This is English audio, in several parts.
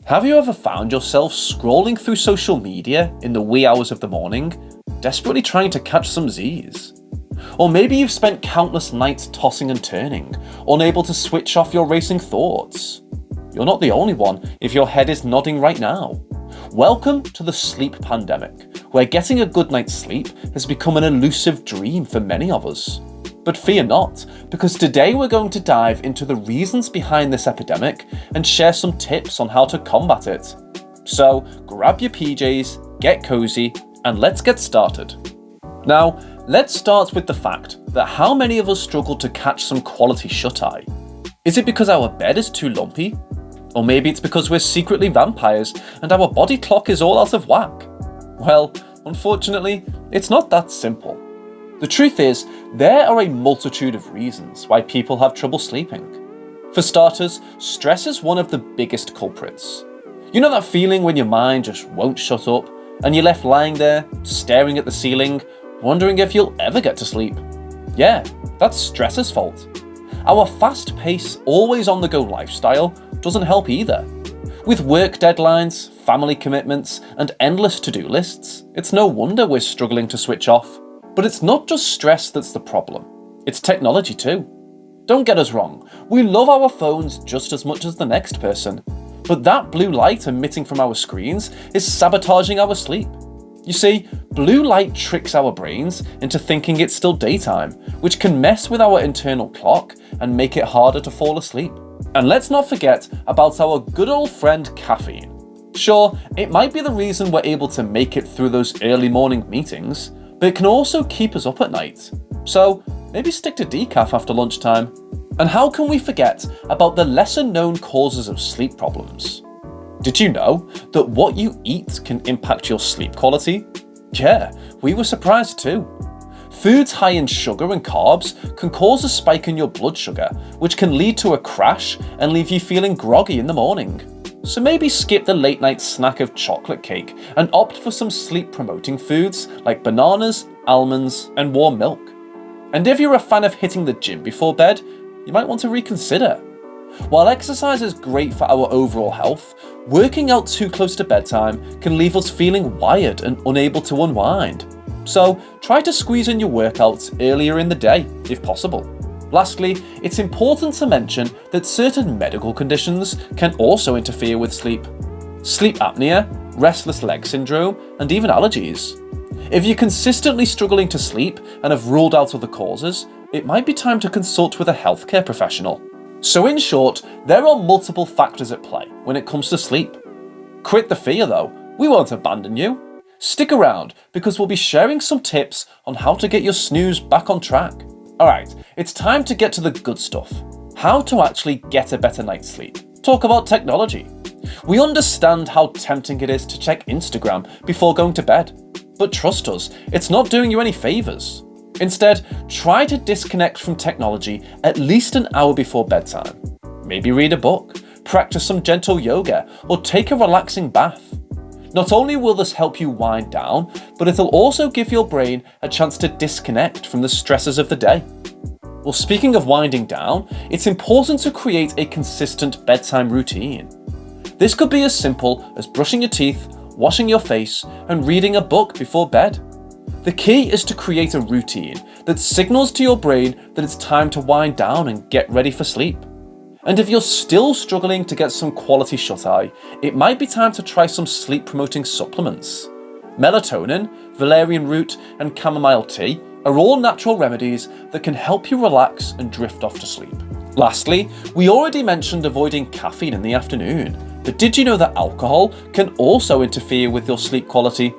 Have you ever found yourself scrolling through social media in the wee hours of the morning, desperately trying to catch some Z's? Or maybe you've spent countless nights tossing and turning, unable to switch off your racing thoughts. You're not the only one if your head is nodding right now. Welcome to the sleep pandemic, where getting a good night's sleep has become an elusive dream for many of us. But fear not, because today we're going to dive into the reasons behind this epidemic and share some tips on how to combat it. So grab your PJs, get cozy, and let's get started. Now, let's start with the fact that how many of us struggle to catch some quality shut-eye? Is it because our bed is too lumpy? Or maybe it's because we're secretly vampires and our body clock is all out of whack? Well, unfortunately, it's not that simple. The truth is, there are a multitude of reasons why people have trouble sleeping. For starters, stress is one of the biggest culprits. You know that feeling when your mind just won't shut up and you're left lying there, staring at the ceiling, wondering if you'll ever get to sleep? Yeah, that's stress's fault. Our fast-paced, always-on-the-go lifestyle doesn't help either. With work deadlines, family commitments, and endless to-do lists, it's no wonder we're struggling to switch off. But it's not just stress that's the problem, it's technology too. Don't get us wrong, we love our phones just as much as the next person, but that blue light emitting from our screens is sabotaging our sleep. You see, blue light tricks our brains into thinking it's still daytime, which can mess with our internal clock and make it harder to fall asleep. And let's not forget about our good old friend caffeine. Sure, it might be the reason we're able to make it through those early morning meetings, but it can also keep us up at night. So maybe stick to decaf after lunchtime. And how can we forget about the lesser known causes of sleep problems? Did you know that what you eat can impact your sleep quality? Yeah, we were surprised too. Foods high in sugar and carbs can cause a spike in your blood sugar, which can lead to a crash and leave you feeling groggy in the morning. So maybe skip the late night snack of chocolate cake and opt for some sleep promoting foods like bananas, almonds, and warm milk. And if you're a fan of hitting the gym before bed, you might want to reconsider. While exercise is great for our overall health, working out too close to bedtime can leave us feeling wired and unable to unwind. So try to squeeze in your workouts earlier in the day, if possible. Lastly, it's important to mention that certain medical conditions can also interfere with sleep. Sleep apnea, restless leg syndrome, and even allergies. If you're consistently struggling to sleep and have ruled out other causes, it might be time to consult with a healthcare professional. So in short, there are multiple factors at play when it comes to sleep. Quit the fear though, we won't abandon you. Stick around because we'll be sharing some tips on how to get your snooze back on track. Alright, it's time to get to the good stuff. How to actually get a better night's sleep. Talk about technology. We understand how tempting it is to check Instagram before going to bed. But trust us, it's not doing you any favours. Instead, try to disconnect from technology at least an hour before bedtime. Maybe read a book, practice some gentle yoga, or take a relaxing bath. Not only will this help you wind down, but it'll also give your brain a chance to disconnect from the stresses of the day. Well, speaking of winding down, it's important to create a consistent bedtime routine. This could be as simple as brushing your teeth, washing your face, and reading a book before bed. The key is to create a routine that signals to your brain that it's time to wind down and get ready for sleep. And if you're still struggling to get some quality shut-eye, it might be time to try some sleep-promoting supplements. Melatonin, valerian root, and chamomile tea are all natural remedies that can help you relax and drift off to sleep. Lastly, we already mentioned avoiding caffeine in the afternoon, but did you know that alcohol can also interfere with your sleep quality?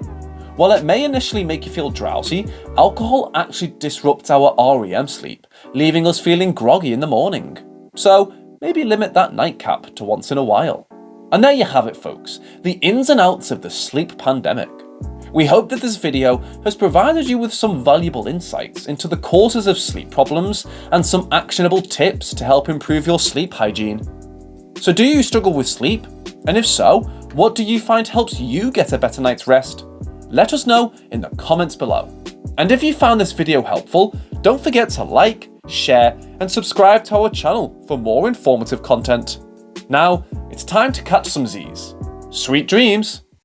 While it may initially make you feel drowsy, alcohol actually disrupts our REM sleep, leaving us feeling groggy in the morning. So maybe limit that nightcap to once in a while. And there you have it folks, the ins and outs of the sleep pandemic. We hope that this video has provided you with some valuable insights into the causes of sleep problems and some actionable tips to help improve your sleep hygiene. So do you struggle with sleep? And if so, what do you find helps you get a better night's rest? Let us know in the comments below. And if you found this video helpful, don't forget to like, share, and subscribe to our channel for more informative content. Now, it's time to catch some Z's. Sweet dreams!